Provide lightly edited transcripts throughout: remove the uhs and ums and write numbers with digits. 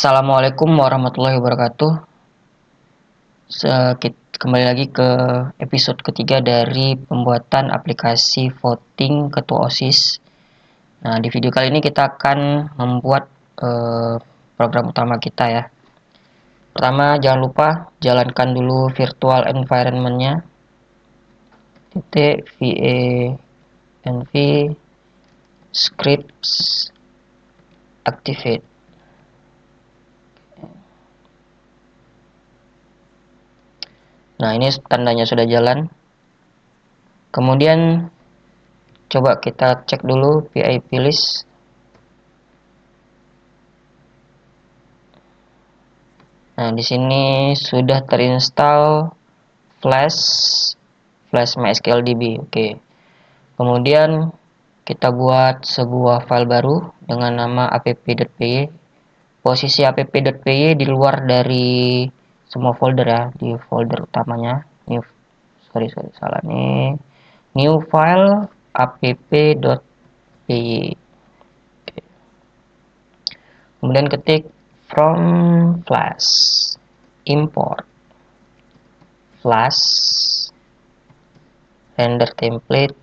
Assalamualaikum warahmatullahi wabarakatuh. Kembali lagi ke episode ketiga dari pembuatan aplikasi voting ketua OSIS. Nah, di video kali ini kita akan membuat program utama kita ya. Pertama, jangan lupa jalankan dulu virtual environment-nya. .va-env scripts activate. Nah, ini tandanya sudah jalan. Kemudian coba kita cek dulu PIP list. Nah, di sini sudah terinstall Flash MySQLDB. Oke. Kemudian kita buat sebuah file baru dengan nama app.py. Posisi app.py di luar dari semua folder ya, di folder utamanya. Salah nih. New file app.py. Kemudian ketik from flash import flash render template,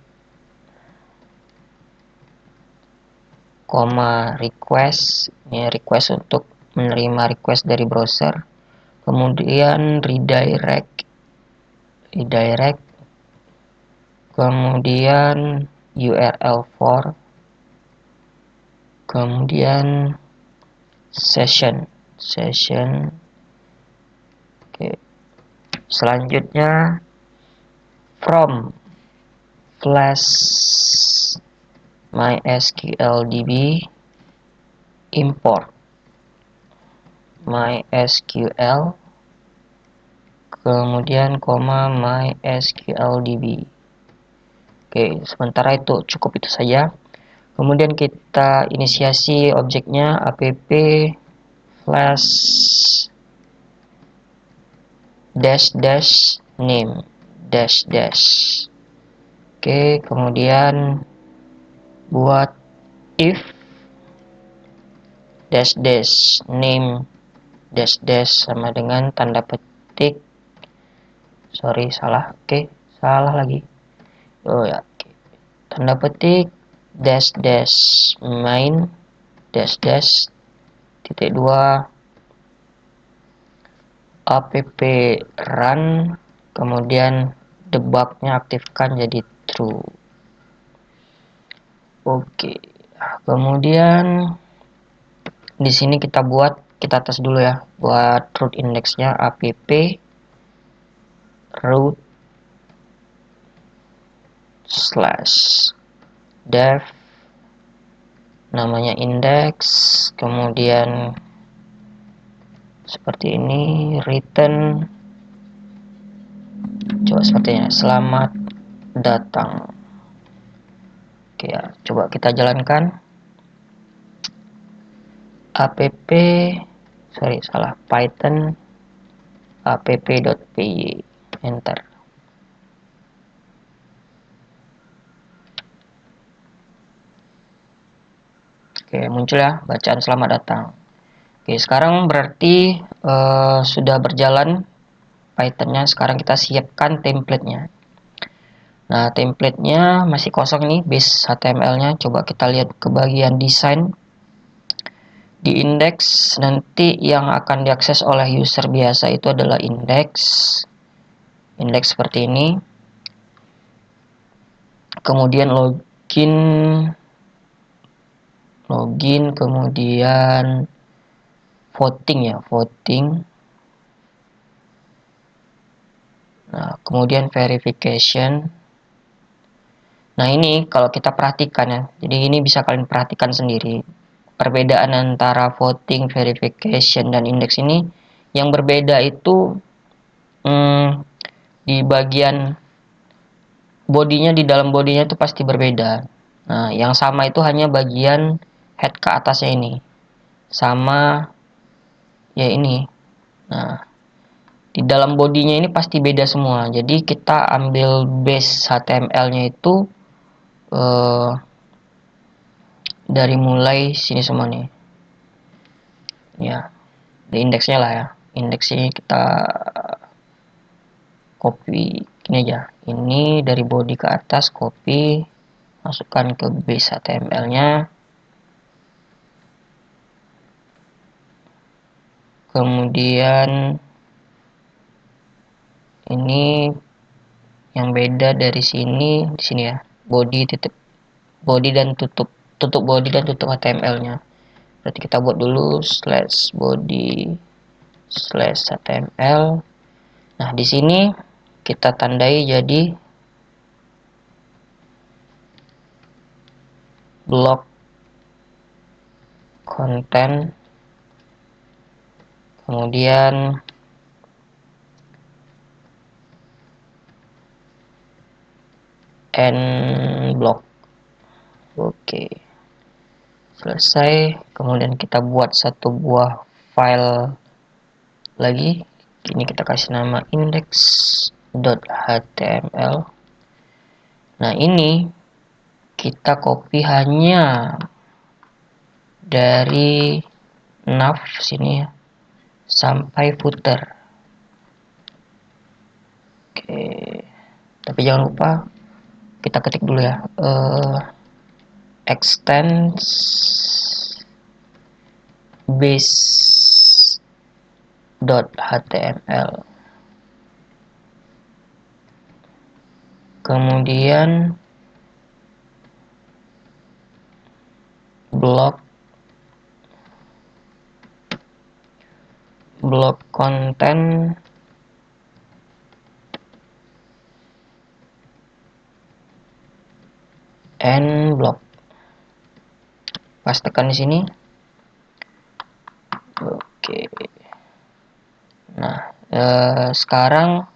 request. Ini request untuk menerima request dari browser. Kemudian redirect, kemudian URL for, kemudian session. Oke. Selanjutnya from flash MySQLDB import MySQL, kemudian MySQLDB. Oke, sementara itu cukup itu saja. Kemudian kita inisiasi objeknya app flash name . Oke, kemudian buat if name sama dengan tanda petik, salah lagi. Tanda petik main titik 2 app run, kemudian debugnya aktifkan jadi true. Oke. Kemudian di sini kita tes dulu ya, buat root indexnya app root / dev, namanya index, kemudian seperti ini, return, coba sepertinya selamat datang. Oke ya, coba kita jalankan python app.py, enter. Oke, muncul ya bacaan selamat datang. Oke, sekarang berarti sudah berjalan Python-nya. Sekarang kita siapkan template-nya. Nah, template-nya masih kosong nih, base HTML-nya. Coba kita lihat ke bagian desain. Di index, nanti yang akan diakses oleh user biasa itu adalah index seperti ini. Kemudian login, kemudian voting. Nah, kemudian verification. Nah, ini kalau kita perhatikan ya, jadi ini bisa kalian perhatikan sendiri. Perbedaan antara voting, verification, dan index ini, yang berbeda itu di bagian bodinya, di dalam bodinya itu pasti berbeda. Nah, yang sama itu hanya bagian head ke atasnya ini, sama ya ini. Nah, di dalam bodinya ini pasti beda semua. Jadi kita ambil base HTML-nya itu dari mulai sini semua nih. Ya. di indeksnya lah ya. Indeksnya kita copy ini aja, ini dari body ke atas, copy, masukkan ke base HTML nya, kemudian ini yang beda dari sini, di sini ya, body titik body dan tutup body dan tutup HTML nya. Berarti kita buat dulu slash body slash HTML. Nah di sini kita tandai jadi blok konten, kemudian end block. Oke, selesai. Kemudian kita buat satu buah file lagi. Ini kita kasih nama index.html. Nah ini kita copy hanya dari nav sini ya sampai footer. Oke, tapi jangan lupa kita ketik dulu ya, extends base.html, kemudian blok konten, end block. Pas tekan di sini. Oke. Nah, sekarang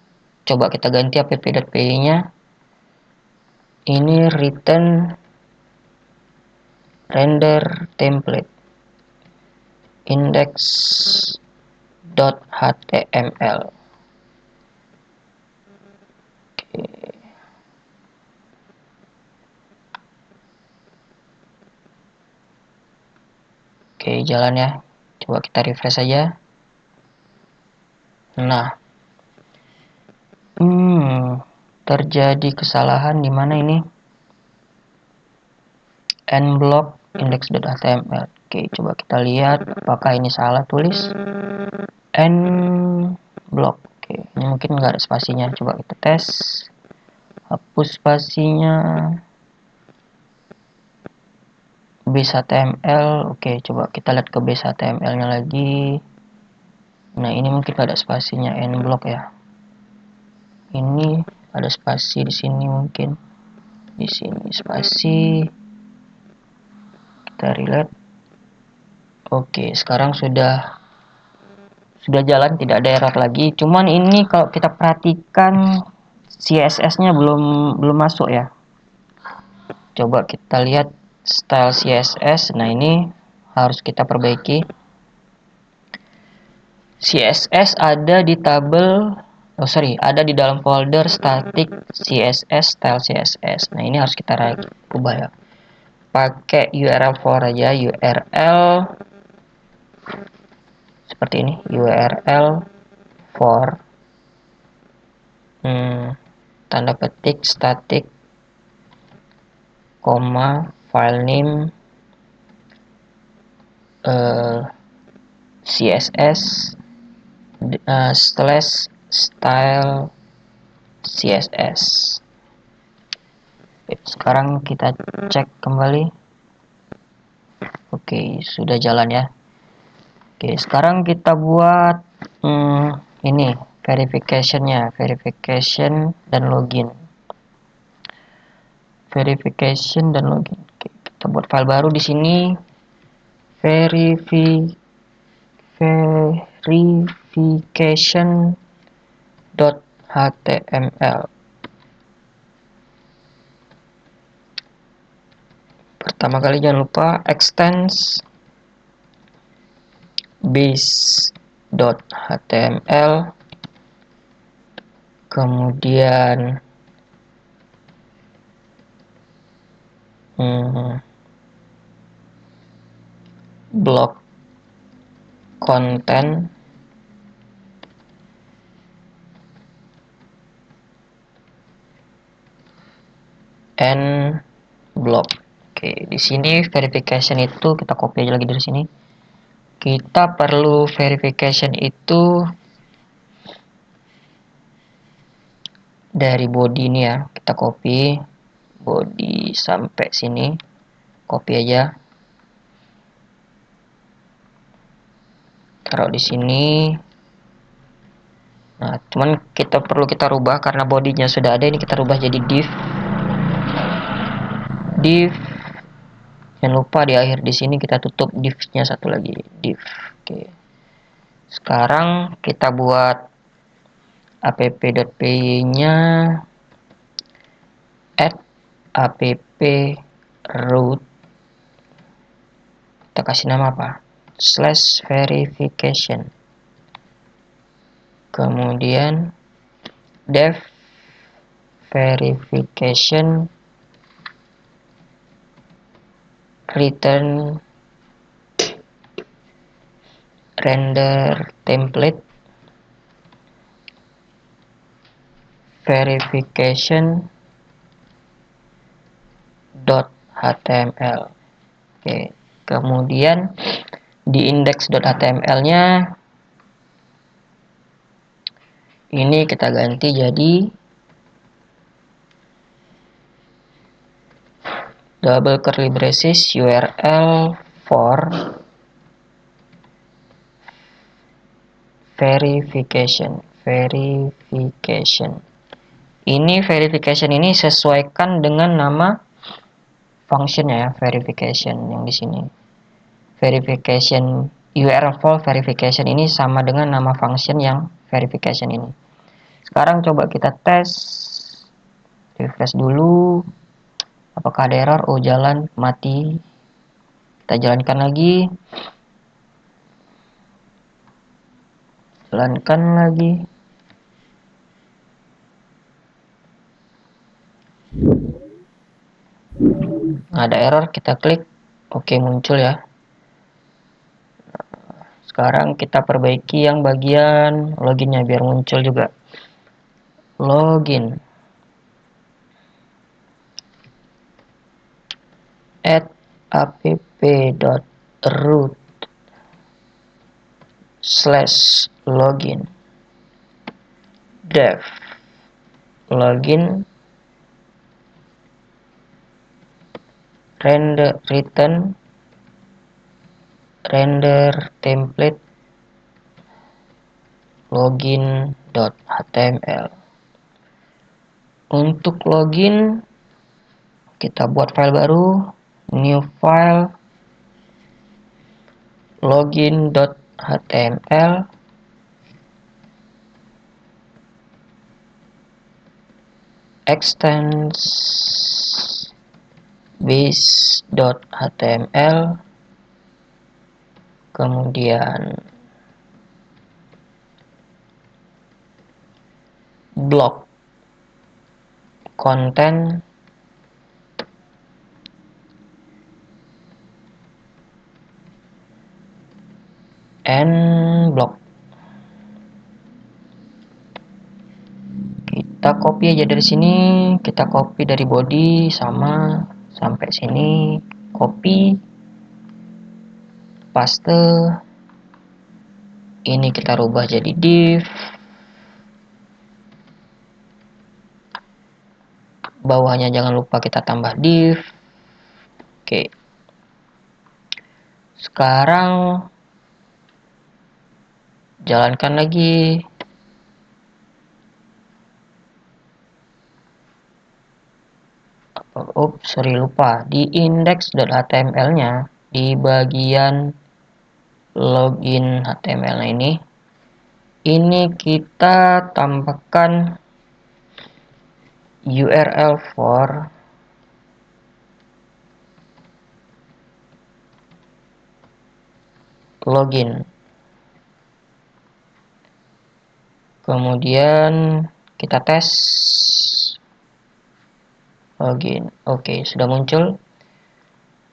coba kita ganti app.py nya. Ini return render template index.html. Oke, jalan ya. Coba kita refresh saja. Nah, terjadi kesalahan di mana ini? End block index.html. Oke, coba kita lihat apakah ini salah tulis. End block. Oke, ini mungkin nggak ada spasinya. Coba kita tes. Hapus spasinya. Base HTML. Oke, coba kita lihat ke base HTML nya lagi. Nah ini mungkin ada spasinya, end block ya. Ini ada spasi di sini, mungkin di sini spasi. Kita relate. Oke, sekarang sudah jalan, tidak ada error lagi. Cuman ini kalau kita perhatikan CSS nya belum masuk ya. Coba kita lihat style CSS. Nah ini harus kita perbaiki. CSS ada di tabel, ada di dalam folder static CSS style CSS. Nah ini harus kita ubah ya. Pakai URL for aja, URL seperti ini, URL for tanda petik static, file name CSS slash style CSS. Sekarang kita cek kembali. Oke, sudah jalan ya. Oke, sekarang kita buat ini verification dan login. Oke, kita buat file baru di sini. verification.html. Pertama kali jangan lupa extends base.html, kemudian blok konten and block. Oke, di sini verification itu kita copy aja lagi dari sini. Kita perlu verification itu dari body ini ya. Kita copy body sampai sini. Copy aja. Taruh di sini. Nah, cuman perlu kita rubah karena bodinya sudah ada, ini kita rubah jadi div. Jangan lupa di akhir di sini kita tutup div-nya satu lagi, div. Oke. Sekarang kita buat app.py-nya add app root. Kita kasih nama apa? /verification. Kemudian dev verification return render template verification .html. Oke, kemudian di index.html-nya ini kita ganti jadi double curly braces URL for verification. Ini verification ini sesuaikan dengan nama functionnya ya, verification yang di sini. Verification URL for verification ini sama dengan nama function yang verification ini. Sekarang coba kita tes, refresh dulu. Apakah ada error? Oh, jalan mati. Kita jalankan lagi. Jalankan lagi. Ada error, kita klik. Oke, muncul ya. Sekarang kita perbaiki yang bagian loginnya biar muncul juga. Login. Add app.root /login dev login return render template login.html. Untuk login kita buat file baru, new file login.html extends base.html, kemudian block konten and block. Kita copy aja dari sini, kita copy dari body sama sampai sini, copy, paste. Ini kita rubah jadi div. Bawahnya jangan lupa kita tambah div. Oke. Sekarang jalankan lagi. Sorry lupa. Di index.html-nya di bagian login HTML ini kita tambahkan URL for login. Kemudian kita tes login. Oke, sudah muncul.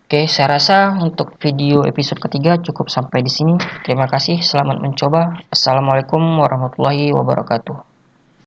Oke, saya rasa untuk video episode ketiga cukup sampai di sini. Terima kasih, selamat mencoba. Assalamualaikum warahmatullahi wabarakatuh.